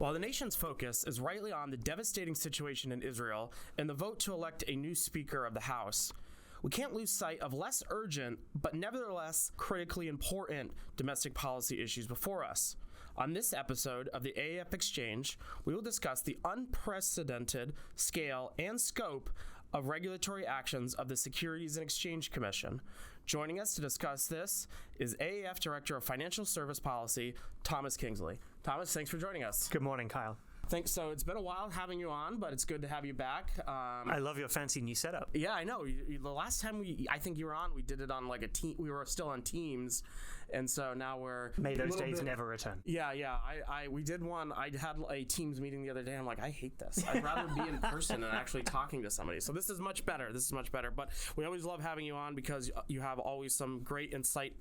While the nation's focus is rightly on the devastating situation in Israel and the vote to elect a new Speaker of the House, we can't lose sight of less urgent, but nevertheless critically important domestic policy issues before us. On this episode of the AAF Exchange, we will discuss the unprecedented scale and scope of regulatory actions of the Securities and Exchange Commission. Joining us to discuss this is AAF Director of Financial Service Policy, Thomas Kingsley. Thomas, thanks for joining us. Good morning, Kyle. Thanks. So it's been a while having you on, but it's good to have you back. I love your fancy new setup. Yeah, I know. The last time I think you were on, we did it on like a team. We were still on Teams, and so now we're. May those days never return. Yeah. We did one. I had a Teams meeting the other day. I'm like, I hate this. I'd rather be in person and actually talking to somebody. So this is much better. But we always love having you on because you have always some great insight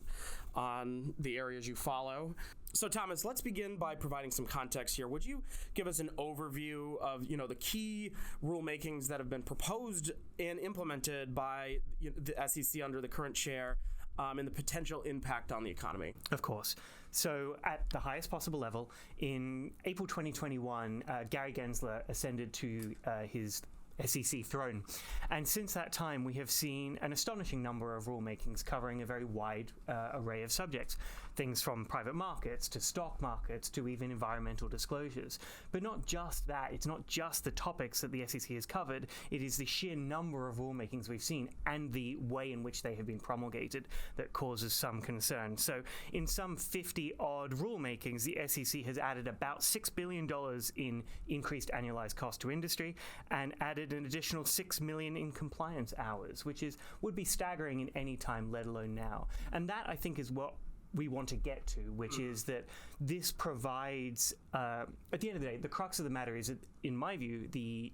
on the areas you follow. So Thomas, let's begin by providing some context here. Would you give us an overview of, the key rulemakings that have been proposed and implemented by the SEC under the current chair and the potential impact on the economy? Of course. So at the highest possible level, in April 2021, Gary Gensler ascended to his SEC throne. And since that time, we have seen an astonishing number of rulemakings covering a very wide array of subjects. Things from private markets to stock markets to even environmental disclosures. But not just that. It's not just the topics that the SEC has covered. It is the sheer number of rulemakings we've seen and the way in which they have been promulgated that causes some concern. So in some 50-odd rulemakings, the SEC has added about $6 billion in increased annualized cost to industry and added an additional 6 million in compliance hours, which would be staggering in any time, let alone now. And that, I think, is what we want to get to, which is that this provides, at the end of the day, the crux of the matter is that, in my view, the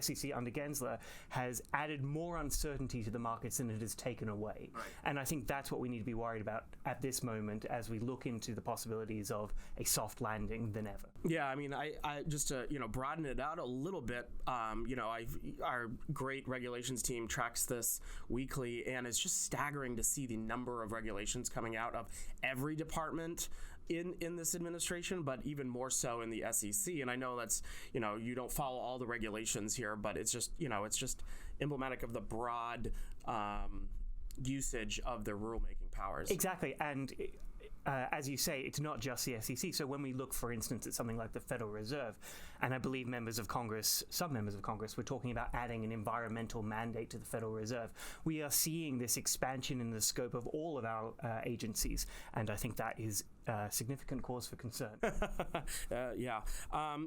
SEC under Gensler has added more uncertainty to the markets than it has taken away. Right. And I think that's what we need to be worried about at this moment as we look into the possibilities of a soft landing than ever. Yeah, I mean, I just to broaden it out a little bit, our great regulations team tracks this weekly, and it's just staggering to see the number of regulations coming out of every department in this administration, but even more so in the SEC. And I know that's, you don't follow all the regulations here, but it's just, it's just emblematic of the broad usage of their rulemaking powers. Exactly. And as you say, it's not just the SEC. So when we look, for instance, at something like the Federal Reserve, and I believe some members of Congress were talking about adding an environmental mandate to the Federal Reserve, we are seeing this expansion in the scope of all of our agencies. And I think that is significant cause for concern. Yeah.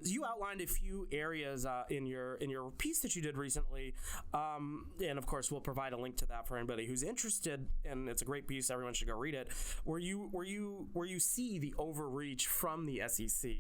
You outlined a few areas in your piece that you did recently, and of course we'll provide a link to that for anybody who's interested. And it's a great piece; everyone should go read it. Where you see the overreach from the SEC.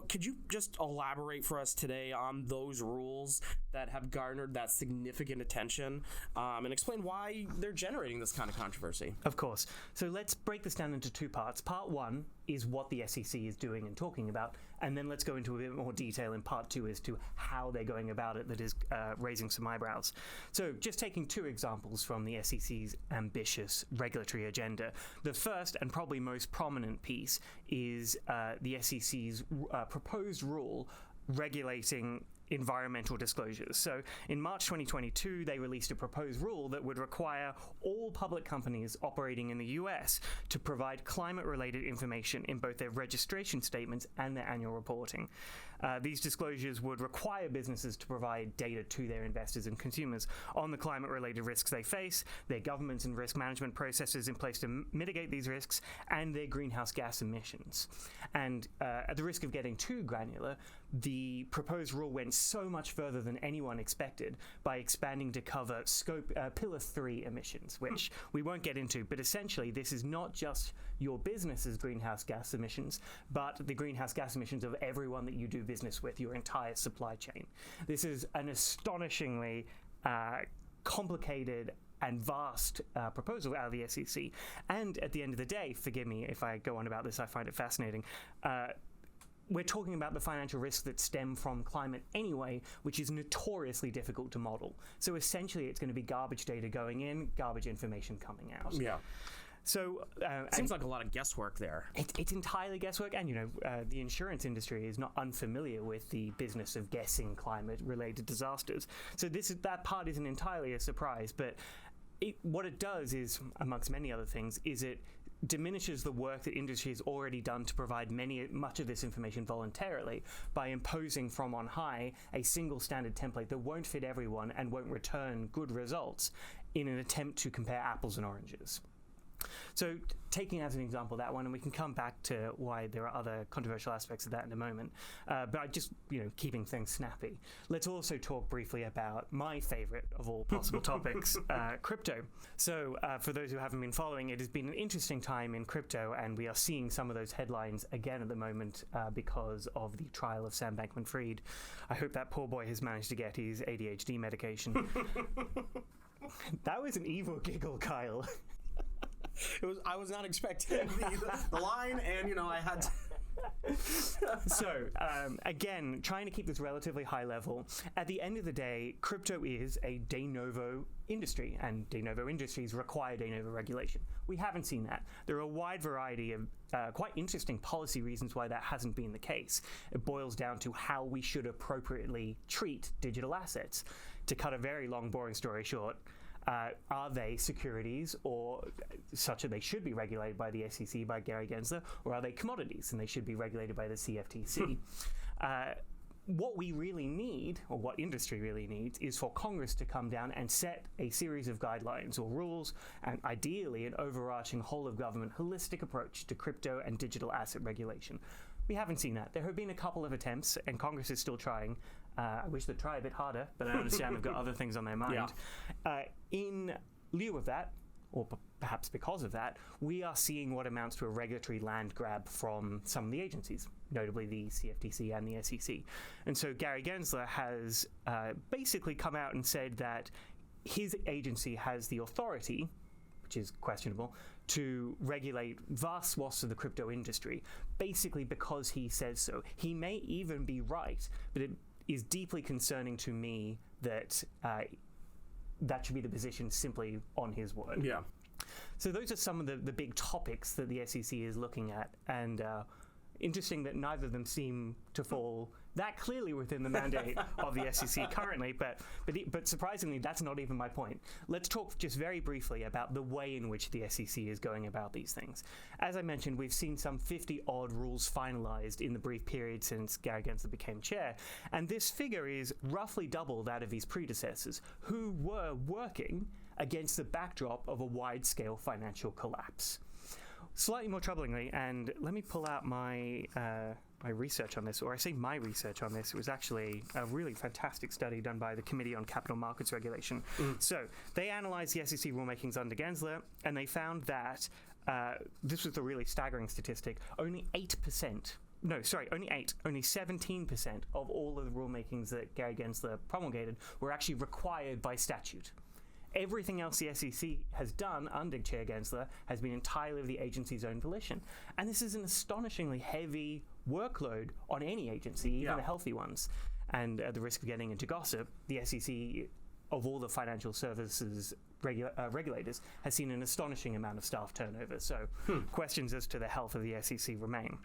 Could you just elaborate for us today on those rules that have garnered that significant attention, and explain why they're generating this kind of controversy? Of course. So let's break this down into two parts. Part one is what the SEC is doing and talking about, and then let's go into a bit more detail in part two as to how they're going about it that is raising some eyebrows. So just taking two examples from the SEC's ambitious regulatory agenda. The first and probably most prominent piece is the SEC's proposed rule regulating environmental disclosures. So in March 2022, they released a proposed rule that would require all public companies operating in the US to provide climate-related information in both their registration statements and their annual reporting. These disclosures would require businesses to provide data to their investors and consumers on the climate-related risks they face, their governance and risk management processes in place to mitigate these risks, and their greenhouse gas emissions. And at the risk of getting too granular, the proposed rule went so much further than anyone expected by expanding to cover Pillar 3 emissions, which we won't get into, but essentially this is not just your business's greenhouse gas emissions, but the greenhouse gas emissions of everyone that you do business with, your entire supply chain. This is an astonishingly complicated and vast proposal out of the SEC. And at the end of the day, forgive me if I go on about this, I find it fascinating, we're talking about the financial risks that stem from climate anyway, which is notoriously difficult to model. So essentially, it's going to be garbage data going in, garbage information coming out. Yeah. So seems like a lot of guesswork there. It's entirely guesswork, and the insurance industry is not unfamiliar with the business of guessing climate-related disasters. So that part isn't entirely a surprise, but what it does is, amongst many other things, is it diminishes the work that industry has already done to provide much of this information voluntarily by imposing from on high a single standard template that won't fit everyone and won't return good results in an attempt to compare apples and oranges. So taking as an example that one, and we can come back to why there are other controversial aspects of that in a moment, but just keeping things snappy. Let's also talk briefly about my favorite of all possible topics, crypto. So for those who haven't been following, it has been an interesting time in crypto, and we are seeing some of those headlines again at the moment because of the trial of Sam Bankman-Fried. I hope that poor boy has managed to get his ADHD medication. That was an evil giggle, Kyle. I was not expecting the line, and I had to. So, again, trying to keep this relatively high level. At the end of the day, crypto is a de novo industry, and de novo industries require de novo regulation. We haven't seen that. There are a wide variety of quite interesting policy reasons why that hasn't been the case. It boils down to how we should appropriately treat digital assets. To cut a very long, boring story short, are they securities or such that they should be regulated by the SEC, by Gary Gensler, or are they commodities and they should be regulated by the CFTC? What we really need, or what industry really needs, is for Congress to come down and set a series of guidelines or rules, and ideally an overarching whole-of-government holistic approach to crypto and digital asset regulation. We haven't seen that. There have been a couple of attempts, and Congress is still trying. I wish they'd try a bit harder, but I understand they've got other things on their mind. Yeah. In lieu of that, or perhaps because of that, we are seeing what amounts to a regulatory land grab from some of the agencies, notably the CFTC and the SEC. And so Gary Gensler has basically come out and said that his agency has the authority, which is questionable, to regulate vast swaths of the crypto industry, basically because he says so. He may even be right, but it is deeply concerning to me that that should be the position simply on his word. Yeah. So those are some of the big topics that the SEC is looking at, and interesting that neither of them seem to fall that clearly within the mandate of the SEC currently, but surprisingly, that's not even my point. Let's talk just very briefly about the way in which the SEC is going about these things. As I mentioned, we've seen some 50-odd rules finalized in the brief period since Gary Gensler became chair, and this figure is roughly double that of his predecessors, who were working against the backdrop of a wide-scale financial collapse. Slightly more troublingly, and let me pull out my research on this, or I say my research on this. It was actually a really fantastic study done by the Committee on Capital Markets Regulation. So they analyzed the SEC rulemakings under Gensler, and they found that this was a really staggering statistic. Only 17% of all of the rulemakings that Gary Gensler promulgated were actually required by statute. Everything else the SEC has done under Chair Gensler has been entirely of the agency's own volition. And this is an astonishingly heavy workload on any agency, even the healthy ones. And at the risk of getting into gossip, the SEC, of all the financial services regulators, has seen an astonishing amount of staff turnover. So questions as to the health of the SEC remain.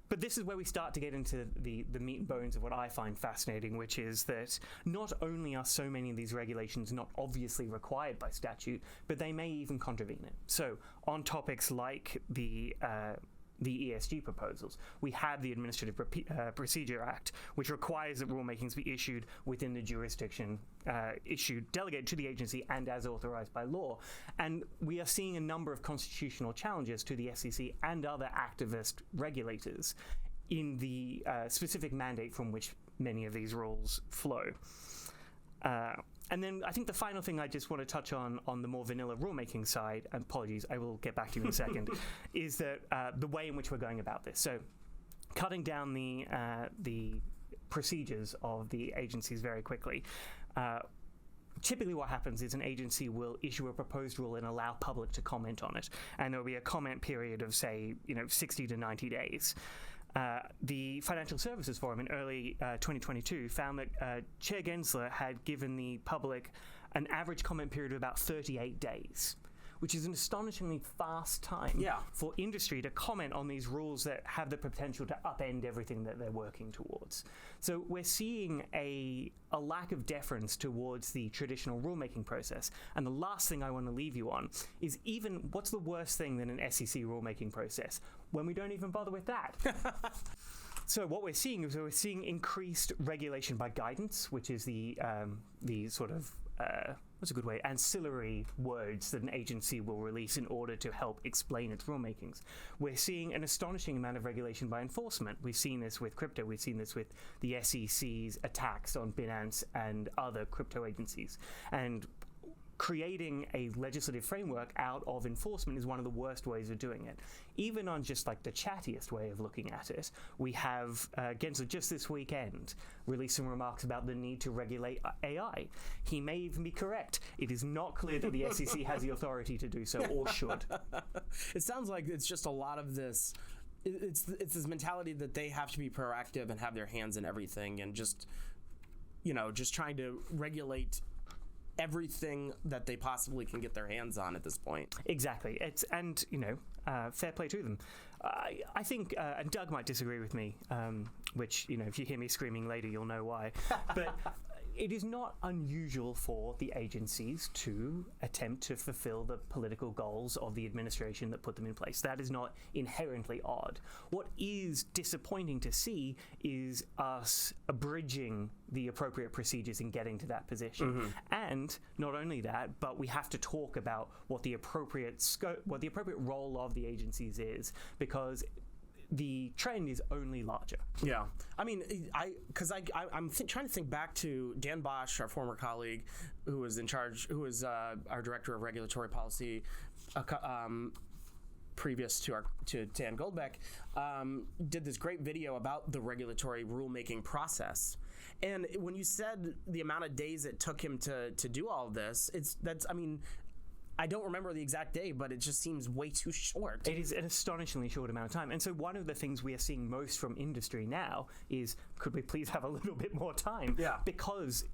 But this is where we start to get into the meat and bones of what I find fascinating, which is that not only are so many of these regulations not obviously required by statute, but they may even contravene it. So on topics like the ESG proposals, we have the Administrative Procedure Act, which requires that rulemakings be issued within the jurisdiction delegated to the agency and as authorized by law. And we are seeing a number of constitutional challenges to the SEC and other activist regulators in the specific mandate from which many of these rules flow. And then I think the final thing I just want to touch on the more vanilla rulemaking side, and apologies, I will get back to you in a second, is that the way in which we're going about this. So cutting down the procedures of the agencies very quickly. Typically what happens is an agency will issue a proposed rule and allow public to comment on it. And there will be a comment period of, say, 60 to 90 days. The Financial Services Forum in early 2022 found that Chair Gensler had given the public an average comment period of about 38 days, which is an astonishingly fast time for industry to comment on these rules that have the potential to upend everything that they're working towards. So we're seeing a lack of deference towards the traditional rulemaking process. And the last thing I want to leave you on is even what's the worst thing than an SEC rulemaking process? When we don't even bother with that. So what we're seeing is increased regulation by guidance, which is the sort of what's a good way, ancillary words that an agency will release in order to help explain its rulemakings. We're seeing an astonishing amount of regulation by enforcement. We've seen this with crypto. We've seen this with the SEC's attacks on Binance and other crypto agencies. And creating a legislative framework out of enforcement is one of the worst ways of doing it. Even on just like the chattiest way of looking at it, we have Kingsley just this weekend released some remarks about the need to regulate AI. He may even be correct. It is not clear that the SEC has the authority to do so or should. It sounds like it's just a lot of this. It's this mentality that they have to be proactive and have their hands in everything, and just trying to regulate everything that they possibly can get their hands on at this point. Exactly. Fair play to them. I think, and Doug might disagree with me, which, if you hear me screaming later, you'll know why. But it is not unusual for the agencies to attempt to fulfill the political goals of the administration that put them in place. That is not inherently odd. What is disappointing to see is us abridging the appropriate procedures in getting to that position. Mm-hmm. And not only that, but we have to talk about what the appropriate scope, what the appropriate role of the agencies is, because the trend is only larger. Yeah. I mean, I'm trying to think back to Dan Bosch, our former colleague, who was in charge, who was our director of regulatory policy previous to Dan Goldbeck, did this great video about the regulatory rulemaking process. And when you said the amount of days it took him to do all of this, I don't remember the exact day, but it just seems way too short. It is an astonishingly short amount of time. And so one of the things we are seeing most from industry now is, could we please have a little bit more time? Yeah. Because,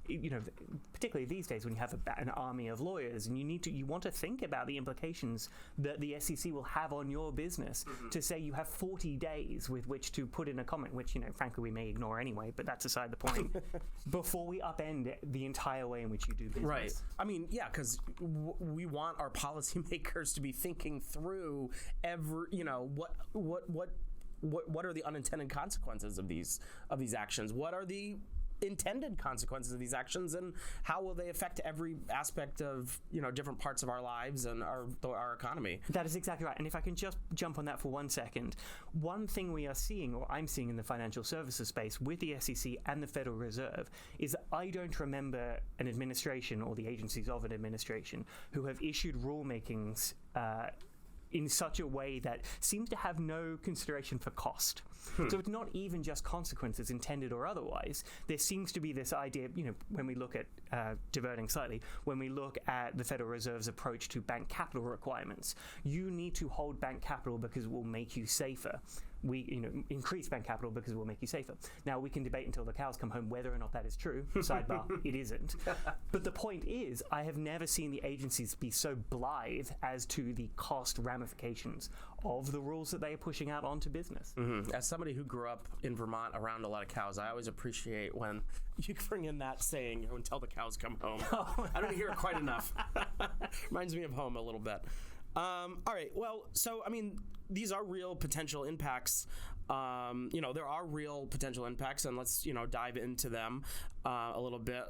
particularly these days when you have an army of lawyers and you want to think about the implications that the SEC will have on your business, mm-hmm. to say you have 40 days with which to put in a comment, which, frankly, we may ignore anyway, but that's aside the point, before we upend the entire way in which you do business. Right. I mean, yeah, because we want our policymakers to be thinking through what are the unintended consequences of these actions? What are the intended consequences of these actions, and how will they affect every aspect of different parts of our lives and our economy? That is exactly right. And if I can just jump on that for 1 second, one thing we are seeing, or I'm seeing in the financial services space with the SEC and the Federal Reserve, is that I don't remember an administration or the agencies of an administration who have issued rulemakings in such a way that seems to have no consideration for cost. So it's not even just consequences, intended or otherwise. There seems to be this idea, when we look at, diverting slightly, when we look at the Federal Reserve's approach to bank capital requirements, you need to hold bank capital because it will make you safer. We, increase bank capital because it will make you safer. Now, we can debate until the cows come home whether or not that is true. Sidebar, it isn't. But the point is, I have never seen the agencies be so blithe as to the cost ramifications of the rules that they are pushing out onto business. Mm-hmm. As somebody who grew up in Vermont around a lot of cows, I always appreciate when you bring in that saying, until the cows come home. I don't hear it quite enough. Reminds me of home a little bit. All right. Well, so, these are real potential impacts. There are real potential impacts, and let's, dive into them a little bit.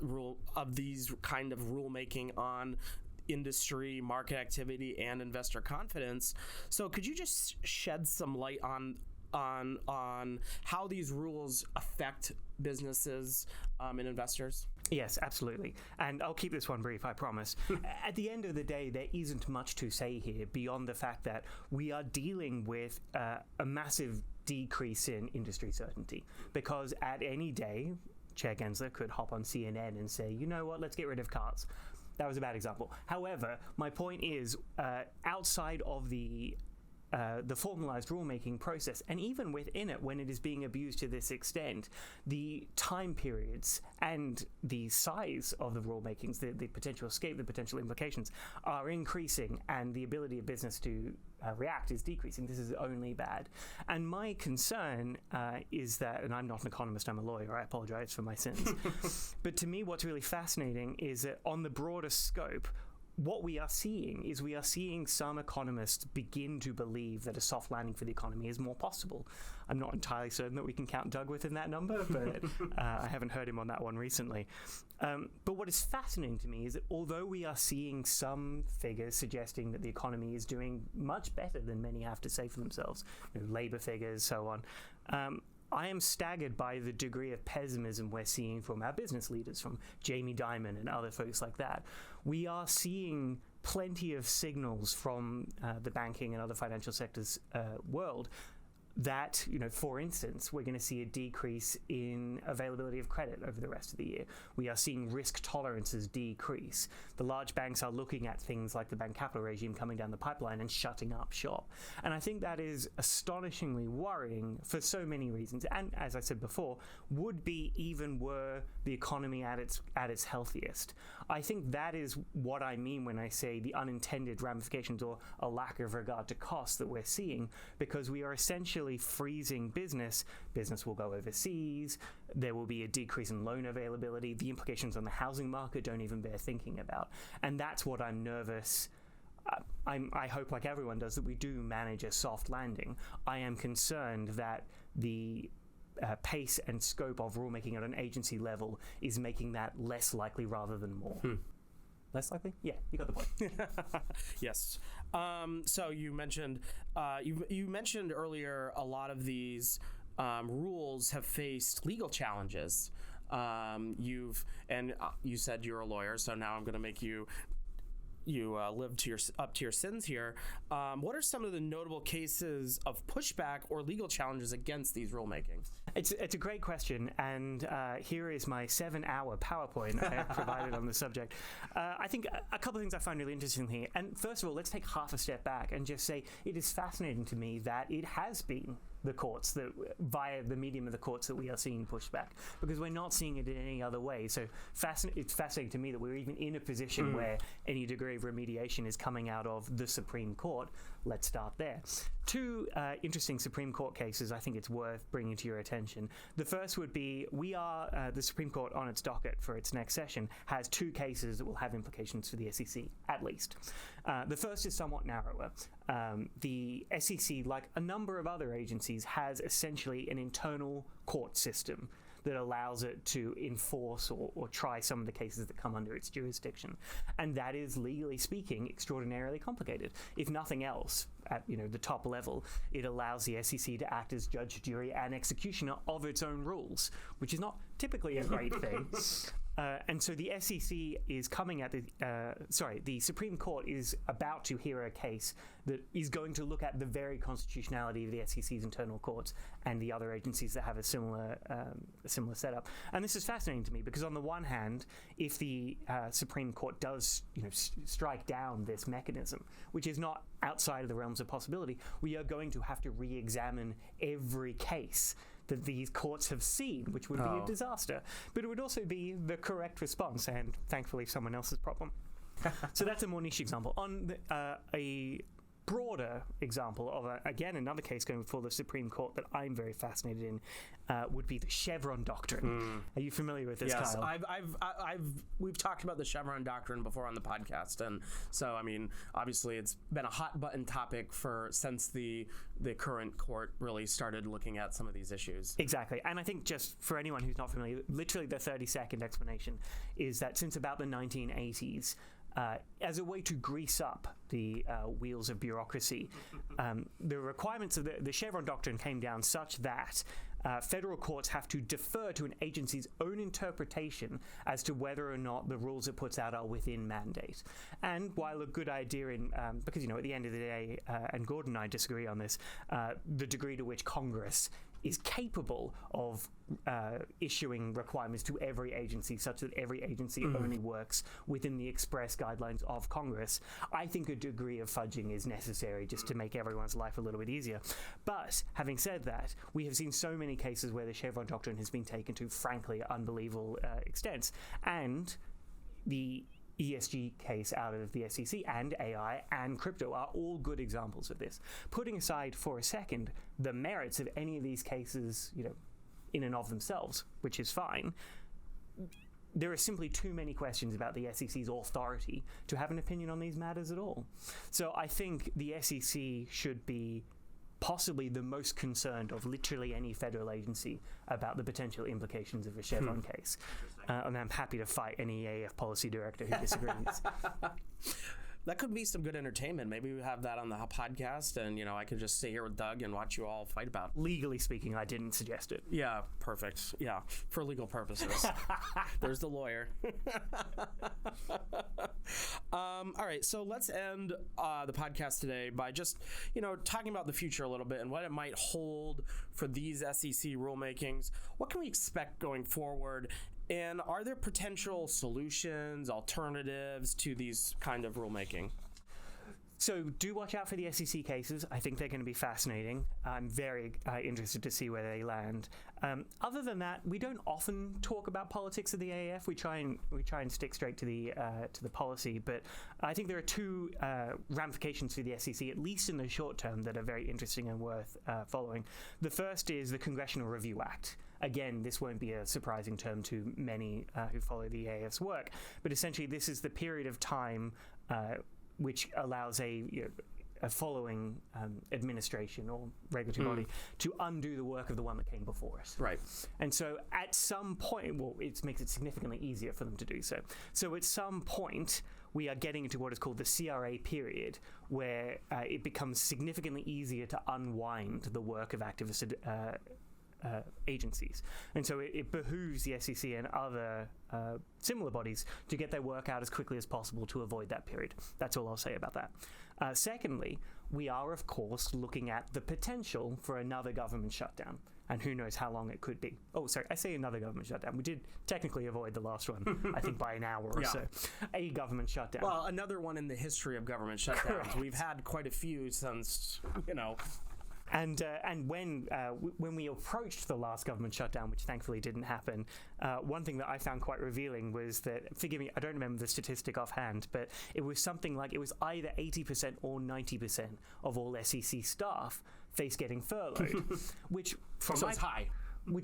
These kind of rulemaking on industry, market activity, and investor confidence. So could you just shed some light on how these rules affect businesses and investors? Yes, absolutely. And I'll keep this one brief, I promise. At the end of the day, there isn't much to say here beyond the fact that we are dealing with a massive decrease in industry certainty, because at any day, Chair Gensler could hop on CNN and say, you know what, let's get rid of cars. That was a bad example. However, my point is, outside of the the formalized rulemaking process, and even within it, when it is being abused to this extent, the time periods and the size of the rulemakings, the potential escape, the potential implications, are increasing, and the ability of business to react is decreasing. This is only bad. And my concern is that, and I'm not an economist, I'm a lawyer, I apologize for my sins, but to me what's really fascinating is that on the broader scope, what we are seeing is some economists begin to believe that a soft landing for the economy is more possible. I'm not entirely certain that we can count Doug within that number, but I haven't heard him on that one recently. But what is fascinating to me is that although we are seeing some figures suggesting that the economy is doing much better than many have to say for themselves, labor figures, so on, I am staggered by the degree of pessimism we're seeing from our business leaders, from Jamie Dimon and other folks like that. We are seeing plenty of signals from the banking and other financial sectors world that, for instance, we're going to see a decrease in availability of credit over the rest of the year. We are seeing risk tolerances decrease. The large banks are looking at things like the bank capital regime coming down the pipeline and shutting up shop. And I think that is astonishingly worrying for so many reasons. And as I said before, would be even were the economy at its healthiest. I think that is what I mean when I say the unintended ramifications or a lack of regard to costs that we're seeing, because we are essentially freezing business. Business will go overseas. There will be a decrease in loan availability. The implications on the housing market don't even bear thinking about. And that's what I'm nervous. I hope, like everyone does, that we do manage a soft landing. I am concerned that the pace and scope of rulemaking at an agency level is making that less likely rather than more. Less likely? Yeah, you got the point. Yes. So you mentioned you mentioned earlier a lot of these rules have faced legal challenges. You said you're a lawyer, so now I'm going to make you live up to your sins here. What are some of the notable cases of pushback or legal challenges against these rulemakings? It's a great question, and here is my 7-hour PowerPoint I have provided on the subject. I think a couple of things I find really interesting here. And first of all, let's take half a step back and just say it is fascinating to me that it has been the courts, that via the medium of the courts, that we are seeing pushback, because we're not seeing it in any other way. So it's fascinating to me that we're even in a position where any degree of remediation is coming out of the Supreme Court. Let's start there. Two interesting Supreme Court cases I think it's worth bringing to your attention. The first would be the Supreme Court on its docket for its next session has two cases that will have implications for the SEC, at least. The first is somewhat narrower. The SEC, like a number of other agencies, has essentially an internal court system that allows it to enforce or try some of the cases that come under its jurisdiction. And that is, legally speaking, extraordinarily complicated. If nothing else, at the top level, it allows the SEC to act as judge, jury, and executioner of its own rules, which is not typically a great thing. And so the SEC is coming at the Supreme Court is about to hear a case that is going to look at the very constitutionality of the SEC's internal courts and the other agencies that have a similar setup. And this is fascinating to me because, on the one hand, if the Supreme Court does strike down this mechanism, which is not outside of the realms of possibility, we are going to have to re-examine every case that these courts have seen, which would be a disaster. But it would also be the correct response, and thankfully someone else's problem. So that's a more niche example. On a broader example of, again, another case going before the Supreme Court that I'm very fascinated in would be the Chevron doctrine. Are you familiar with this, yes, Kyle? We've talked about the Chevron doctrine before on the podcast, and so, obviously it's been a hot button topic since the current court really started looking at some of these issues. Exactly. And I think, just for anyone who's not familiar, literally the 30-second explanation is that since about the 1980s, as a way to grease up the wheels of bureaucracy, the requirements of the Chevron doctrine came down such that federal courts have to defer to an agency's own interpretation as to whether or not the rules it puts out are within mandate. And while a good idea because, at the end of the day, and Gordon and I disagree on this, the degree to which Congress is capable of issuing requirements to every agency such that every agency only works within the express guidelines of Congress, I think a degree of fudging is necessary just to make everyone's life a little bit easier. But having said that, we have seen so many cases where the Chevron doctrine has been taken to, frankly, unbelievable extents. And the ESG case out of the SEC and AI and crypto are all good examples of this. Putting aside for a second the merits of any of these cases, in and of themselves, which is fine, there are simply too many questions about the SEC's authority to have an opinion on these matters at all. So I think the SEC should be possibly the most concerned of literally any federal agency about the potential implications of a Chevron case. And I'm happy to fight any AAF policy director who disagrees. That could be some good entertainment. Maybe we have that on the podcast, and I can just sit here with Doug and watch you all fight about it. Legally speaking, I didn't suggest it. Yeah, perfect. Yeah, for legal purposes. There's the lawyer. All right, so let's end the podcast today by just talking about the future a little bit and what it might hold for these SEC rulemakings. What can we expect going forward? And are there potential solutions, alternatives to these kind of rulemaking? So do watch out for the SEC cases. I think they're going to be fascinating. I'm very interested to see where they land. Other than that, we don't often talk about politics of the AAF. We try and stick straight to the policy. But I think there are two ramifications for the SEC, at least in the short term, that are very interesting and worth following. The first is the Congressional Review Act. Again, this won't be a surprising term to many who follow the AAF's work, but essentially this is the period of time which allows a following administration or regulatory body to undo the work of the one that came before us. Right. And so at some point, it makes it significantly easier for them to do so. So at some point, we are getting into what is called the CRA period, where it becomes significantly easier to unwind the work of activist agencies. And so it behooves the SEC and other similar bodies to get their work out as quickly as possible to avoid that period. That's all I'll say about that. Secondly, we are, of course, looking at the potential for another government shutdown. And who knows how long it could be. Oh, sorry, I say another government shutdown. We did technically avoid the last one, I think, by an hour or so. A government shutdown. Well, another one in the history of government shutdowns. Correct. We've had quite a few since, And when we approached the last government shutdown, which thankfully didn't happen, one thing that I found quite revealing was that, forgive me, I don't remember the statistic offhand, but it was something like it was either 80% or 90% of all SEC staff face getting furloughed, which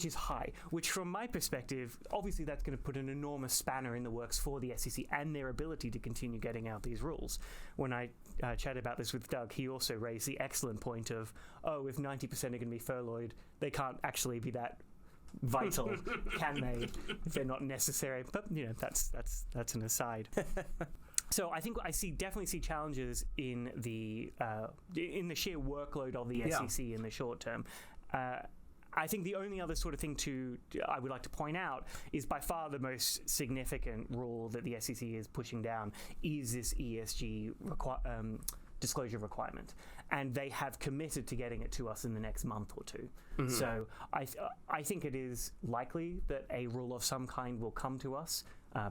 is high, which from my perspective, obviously that's going to put an enormous spanner in the works for the SEC and their ability to continue getting out these rules. When I chatted about this with Doug, he also raised the excellent point of, if 90% are going to be furloughed, they can't actually be that vital, can they, if they're not necessary? But, that's an aside. So I think definitely see challenges in the sheer workload of the SEC in the short term. I think the only other sort of thing I would like to point out is by far the most significant rule that the SEC is pushing down is this ESG disclosure requirement, and they have committed to getting it to us in the next month or two. Mm-hmm. So I think it is likely that a rule of some kind will come to us,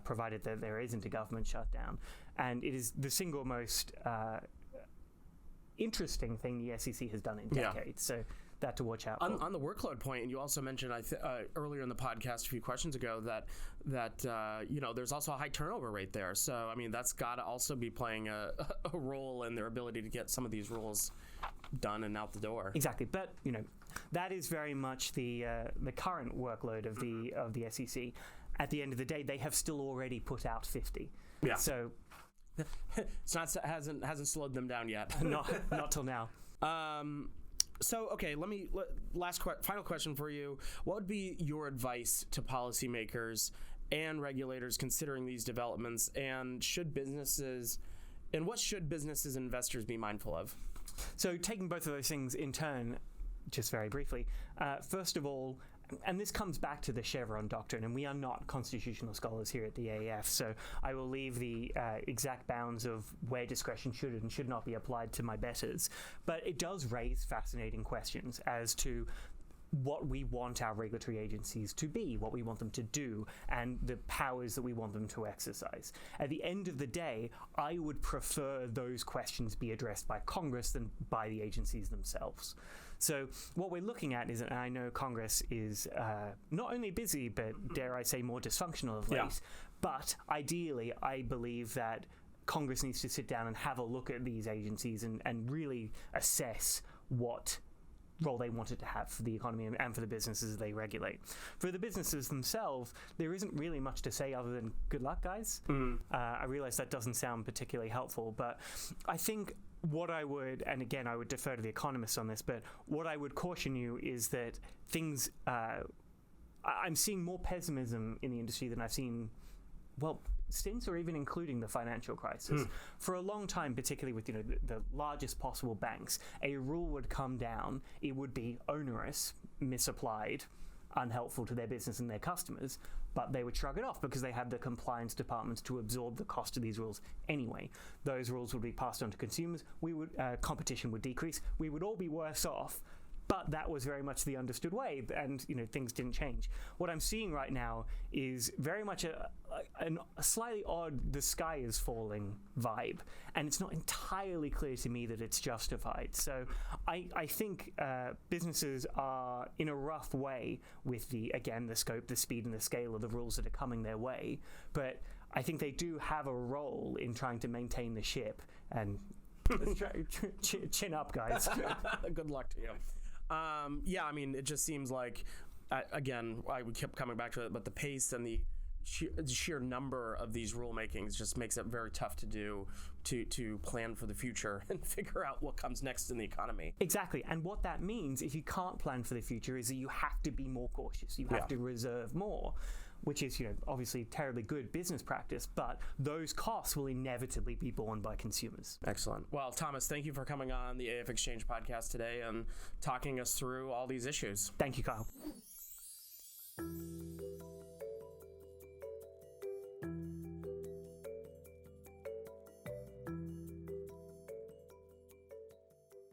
provided that there isn't a government shutdown, and it is the single most interesting thing the SEC has done in decades. So that to watch out for. On the workload point, and you also mentioned earlier in the podcast a few questions ago that there's also a high turnover rate there. So I mean that's got to also be playing a role in their ability to get some of these rules done and out the door. Exactly, but that is very much the current workload of the SEC. At the end of the day, they have still already put out 50. Yeah. So it's hasn't slowed them down yet. not till now. So, okay, final question for you. What would be your advice to policymakers and regulators considering these developments, and what should businesses and investors be mindful of? So, taking both of those things in turn, just very briefly, first of all, and this comes back to the Chevron doctrine, and we are not constitutional scholars here at the AAF, so I will leave the exact bounds of where discretion should and should not be applied to my betters. But it does raise fascinating questions as to what we want our regulatory agencies to be, what we want them to do, and the powers that we want them to exercise. At the end of the day, I would prefer those questions be addressed by Congress than by the agencies themselves. So what we're looking at is, and I know Congress is not only busy, but dare I say more dysfunctional of late, but ideally I believe that Congress needs to sit down and have a look at these agencies and really assess what role they want it to have for the economy and for the businesses they regulate. For the businesses themselves, there isn't really much to say other than good luck, guys. I realize that doesn't sound particularly helpful, but I think what I would, and again, I would defer to the economists on this, but what I would caution you is that things, I'm seeing more pessimism in the industry than I've seen, well, since or even including the financial crisis. For a long time, particularly with the largest possible banks, a rule would come down, it would be onerous, misapplied, unhelpful to their business and their customers, but they would shrug it off because they had the compliance departments to absorb the cost of these rules anyway. Those rules would be passed on to consumers, competition would decrease, we would all be worse off. But that was very much the understood way, and things didn't change. What I'm seeing right now is very much a slightly odd, the sky is falling vibe, and it's not entirely clear to me that it's justified. So I think businesses are in a rough way with the scope, the speed, and the scale of the rules that are coming their way. But I think they do have a role in trying to maintain the ship. And chin up, guys. Good luck to you. I mean, it just seems like, again, I kept coming back to it, but the pace and the sheer number of these rulemakings just makes it very tough to do to plan for the future and figure out what comes next in the economy. Exactly. And what that means, if you can't plan for the future, is that you have to be more cautious. You have to reserve more, which is, obviously terribly good business practice, but those costs will inevitably be borne by consumers. Excellent. Well, Thomas, thank you for coming on the AAF Exchange podcast today and talking us through all these issues. Thank you, Kyle.